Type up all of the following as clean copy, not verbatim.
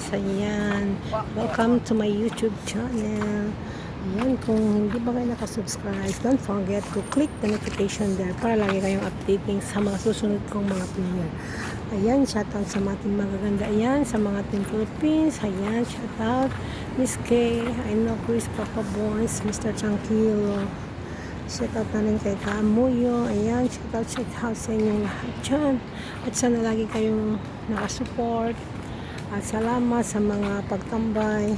guys, ayan, welcome to my YouTube channel. Ayan, kung hindi ba kayo nakasubscribe, don't forget to click the notification there para lagi kayong updating sa mga susunod kong mga video. Ayan, shoutout sa mga ating magaganda. Ayan, sa mga ating Philippines. Ayan, shoutout Miss K, I know Chris Papa Bones, Mr. Tranquilo. Shoutout na rin kay Kamuyo. Ayan, shoutout sa inyong lahat dyan. At sana lagi kayong nakasupport. At salamat sa mga pagtambay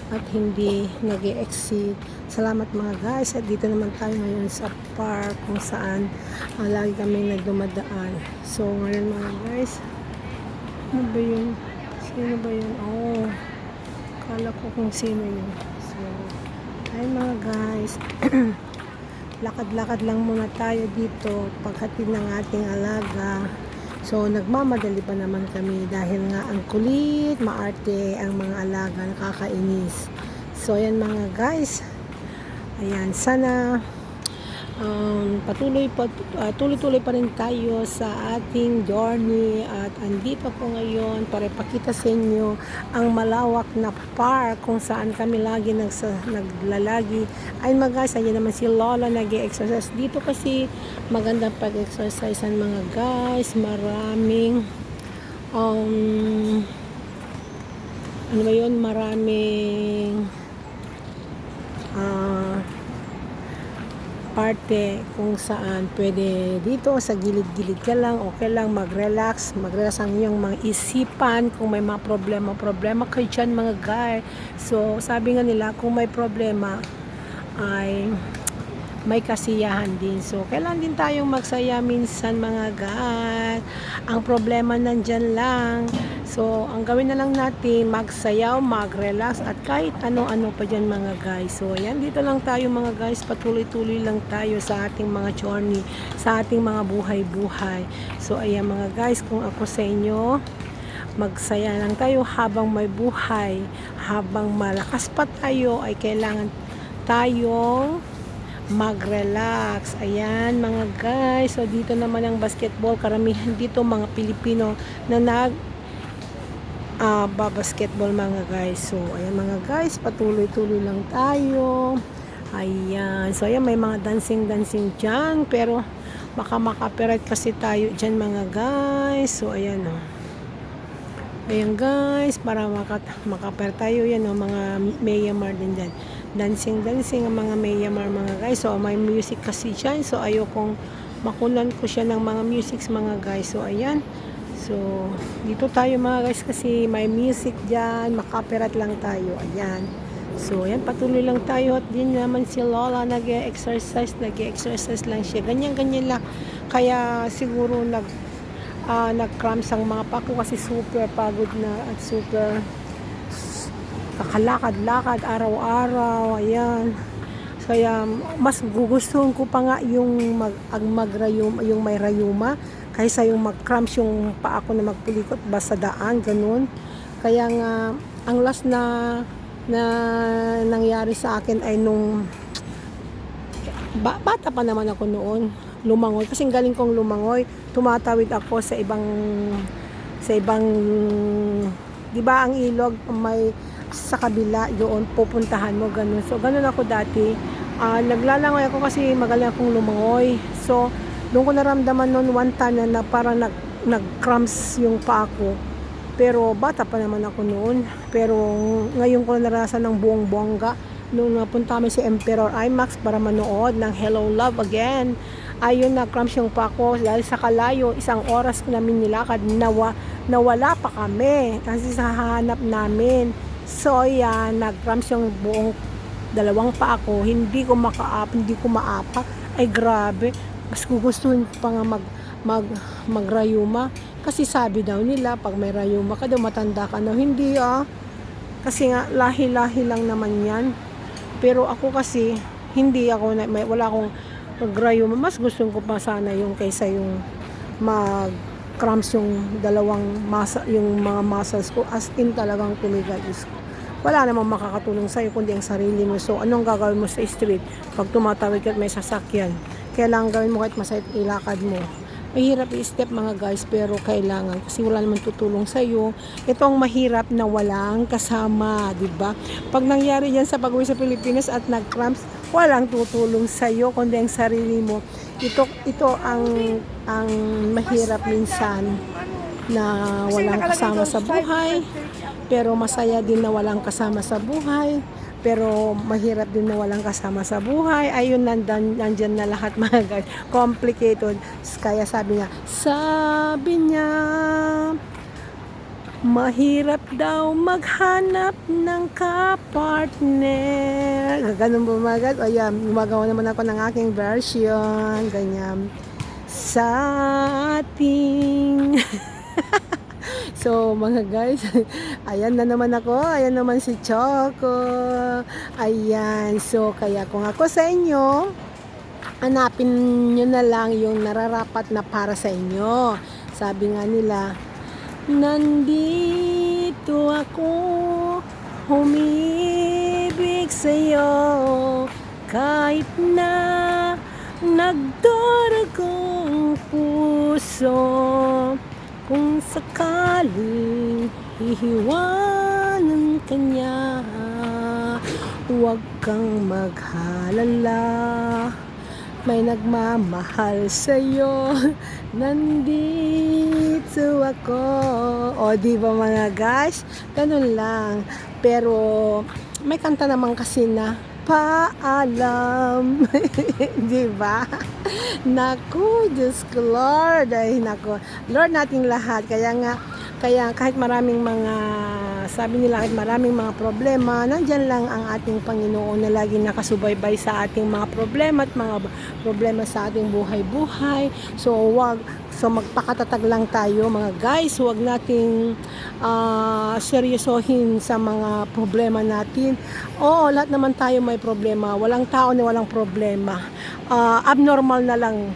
at hindi nag-e-exit. Salamat mga guys. At dito naman tayo ngayon sa park kung saan lagi kami nagdumadaan. So ngayon mga guys, ano ba yun? Sino ba yun? Oh, kala ko kung sino yun. So, ay mga guys, lakad-lakad lang muna tayo dito paghatid ng ating alaga. So nagmamadali pa naman kami dahil nga ang kulit, maarte ang mga alaga, nakakainis. So ayan mga guys, ayan, sana tuloy-tuloy pa rin tayo sa ating journey. At andito po ngayon para ipakita sa inyo ang malawak na park kung saan kami lagi naglalagi. Ay mga guys, ayan naman si Lola nag-exercise dito kasi magandang pag-exercise mga guys. Maraming ano ba yun, maraming parte kung saan pwede dito sa gilid-gilid ka lang, okay lang mag-relax ang iyong mga isipan. Kung may mga problema kayo dyan mga guys. So sabi nga nila, kung may problema ay may kasiyahan din. So kailan din tayong magsaya minsan mga guys. Ang problema nandyan lang. So ang gawin na lang natin, magsayaw, mag-relax at kahit ano-ano pa dyan mga guys. So ayan, dito lang tayo mga guys, patuloy-tuloy lang tayo sa ating mga journey, sa ating mga buhay-buhay. So ayan mga guys, kung ako sa inyo, magsaya lang tayo habang may buhay, habang malakas pa tayo ay kailangan tayong mag-relax. Ayan mga guys, so dito naman ang basketball, karamihan dito mga Pilipino na basketball mga guys. So ayan mga guys, patuloy-tuloy lang tayo. Ayan, so ayan, may mga dancing dyan, pero baka maka-copyright kasi tayo dyan mga guys. So ayan o, ayan guys, para maka-copyright tayo. Yan o, mga Myanmar din dyan, dancing ang mga Myanmar mga guys. So may music kasi dyan, so ayokong makunan ko siya ng mga musics mga guys. So ayan, so dito tayo mga guys kasi may music dyan, maka-copyright lang tayo. Ayan, so ayan, patuloy lang tayo. At din naman si Lola nag-exercise lang siya, ganyan lang. Kaya siguro nag-cramps ang mga pako kasi super pagod na at super kakalakad-lakad araw-araw. Ayan, kaya mas gugustuhan ko pa nga yung yung may rayuma kaysa yung mag-cramps yung paa ko na magpulikot ba sa daan, ganun. Kaya nga ang last na nangyari sa akin ay nung bata pa naman ako noon, lumangoy. Kasi galing kong lumangoy, tumatawid ako sa ibang di ba ang ilog may sa kabila, doon pupuntahan mo, ganun. So ganun ako dati, naglalangoy ako kasi magaling akong lumangoy. So doon ko naramdaman noon one time na parang nag-cramps yung paa ko. Pero bata pa naman ako noon. Pero ngayon ko naranasan ng buong bongga nung napunta kami si Emperor IMAX para manood ng Hello Love Again. Ayun, nag-cramps yung paa ko dahil sa kalayo, 1 oras ko namin nilakad, nawala pa kami kasi sa hahanap namin. So yan, nag-cramps yung buong 2 paa ko, hindi ko maapa. Ay grabe, mas gugustuhin ko pa nga magrayuma kasi sabi daw nila pag may rayuma ka daw matanda ka na. Hindi kasi nga lahi-lahi lang naman yan. Pero ako kasi hindi ako wala akong magrayuma. Mas gusto ko pa sana yung kaysa yung mag-cramps yung yung mga muscles ko, as in talagang tumigas. Wala namang makakatulong sa'yo kundi ang sarili mo. So anong gagawin mo sa street pag tumatawid ka at may sasakyan? Kailangan gawin mo kahit masakit ilakad mo. Mahirap i-step mga guys, pero kailangan kasi wala naman tutulong sa iyo. Ito ang mahirap na walang kasama, 'di ba? Pag nangyari 'yan sa pag-uwi sa Pilipinas at nag-cramps, walang tutulong sa iyo kundi ang sarili mo. Ito ang mahirap minsan na walang kasama sa buhay, pero masaya din na walang kasama sa buhay. Pero mahirap din na walang kasama sa buhay. Ayun, nandyan na lahat mga guys. Complicated. Kaya sabi niya, mahirap daw maghanap ng kapartner. Ganun ba mga guys? Ayan, gumagawa naman ako ng aking version. Ganyan. Sa ating... So mga guys, ayan na naman ako, ayan naman si Choco, ayan, so kaya kung ako sa inyo, hanapin nyo na lang yung nararapat na para sa inyo. Sabi nga nila, nandito ako, humibig sa'yo, kahit na nagdaragong puso. Kung sakaling hihiwanan ka niya, huwag kang maghalala. May nagmamahal sa'yo, nandito ako. O, di ba mga guys? Ganun lang. Pero, may kanta naman kasi na, paalam. Di ba? Naku, Diyos ko, Lord. Ay, naku. Lord nating lahat. Kaya kahit maraming mga, sabi nila, kahit maraming mga problema, nandyan lang ang ating Panginoon na laging nakasubaybay sa ating mga problema at mga problema sa ating buhay-buhay. So, magpakatatag lang tayo mga guys. Huwag nating seryosohin sa mga problema natin. Oo, lahat naman tayo may problema. Walang tao na walang problema. Abnormal na lang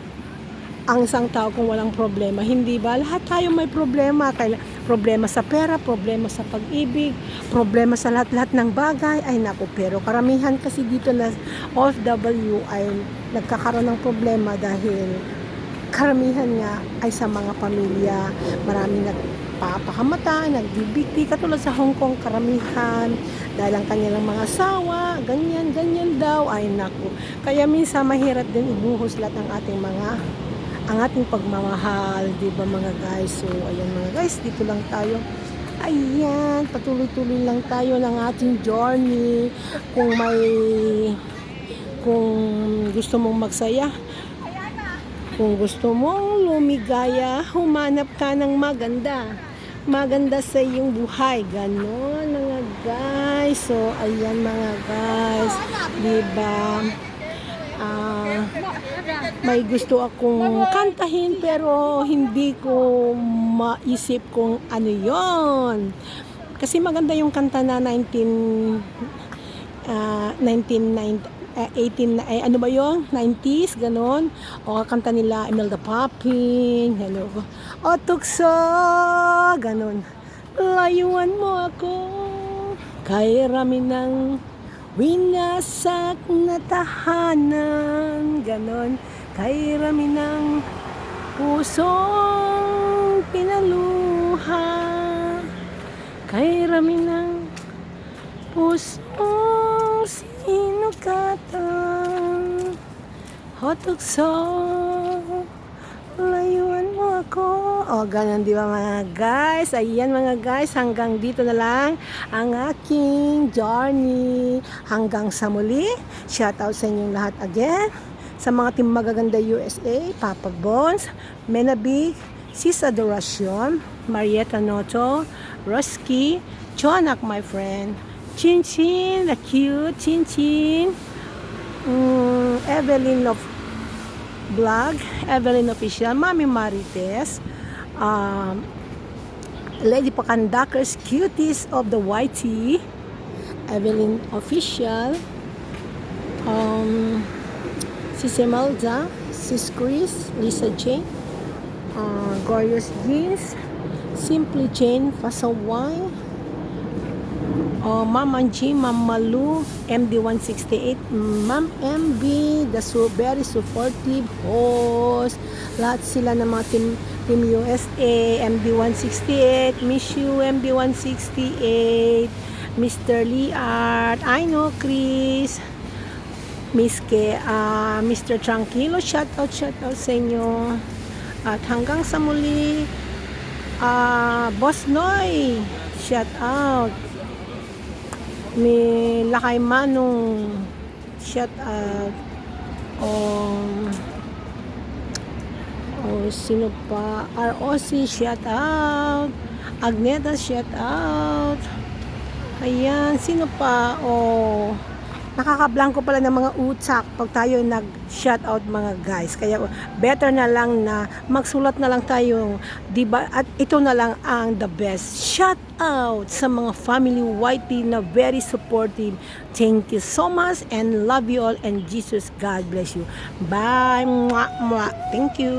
ang isang tao kung walang problema. Hindi ba? Lahat tayo may problema. Problema sa pera, problema sa pag-ibig, problema sa lahat-lahat ng bagay. Ay naku, pero karamihan kasi dito na OFW ay nagkakaroon ng problema dahil karamihan nga ay sa mga pamilya. Maraming nagpapakamata, nagbibigti, katulad sa Hong Kong, karamihan dahil ang kanilang mga asawa, ganyan daw. Ay naku, kaya minsan mahirap din ibuhos lahat ng ang ating pagmamahal, di ba mga guys? So ayan mga guys, dito lang tayo. Ayan, patuloy-tuloy lang tayo ng ating journey. Kung gusto mong magsaya, kung gusto mong lumigaya, humanap ka ng maganda sa iyong buhay. Ganon mga guys. So ayan mga guys, diba? May gusto akong kantahin pero hindi ko maisip kung ano yon. Kasi maganda yung kanta na 90s, ganon. O kanta nila Imelda Papin, hello. O tukso, ganon. Layuan mo ako, kay rami ng winasak na tahanan, ganon. Kay rami ng pusong pinaluha, kay rami ng pusong sinugatan. Hotukso, layuan mo ako. O, ganun, di ba mga guys? Ayan mga guys, hanggang dito na lang ang aking journey. Hanggang sa muli, shout out sa inyong lahat again. Sa mga team Magaganda USA, Papa Bones, Menabig, Sis Adoracion, Marietta Noto, Roski, Chonak, my friend, Chin Chin, the cute Chin Chin, Evelyn of Vlog, Evelyn Official, Mami Marites, Lady Pakandakers, Cuties of the YT, Evelyn Official, Sis Imelda, Sis Chris, Lisa Jane, Glorious Jeans, Simply Jane, Fasaway, Oh, Ma'am Angie, Ma'am Malu, MD168, Ma'am MB, very supportive host. Lahat sila ng mga Team USA, MD168, Miss You, MD168, Mr. Liart, I know Chris, Mr. Tranquilo, shout out sa inyo. At hanggang sa muli, Boss Noy, shout out. May Lakay Manong, shout out. Sino pa? ROC, shout out. Agneta, shout out. Ayan, sino pa? Nakakablanko pala ng mga utak pag tayo nag-shoutout mga guys. Kaya better na lang na magsulat na lang tayo, diba? At ito na lang ang the best. Shoutout sa mga family YT na very supportive. Thank you so much and love you all and Jesus God bless you. Bye. Mwah, mwah. Thank you.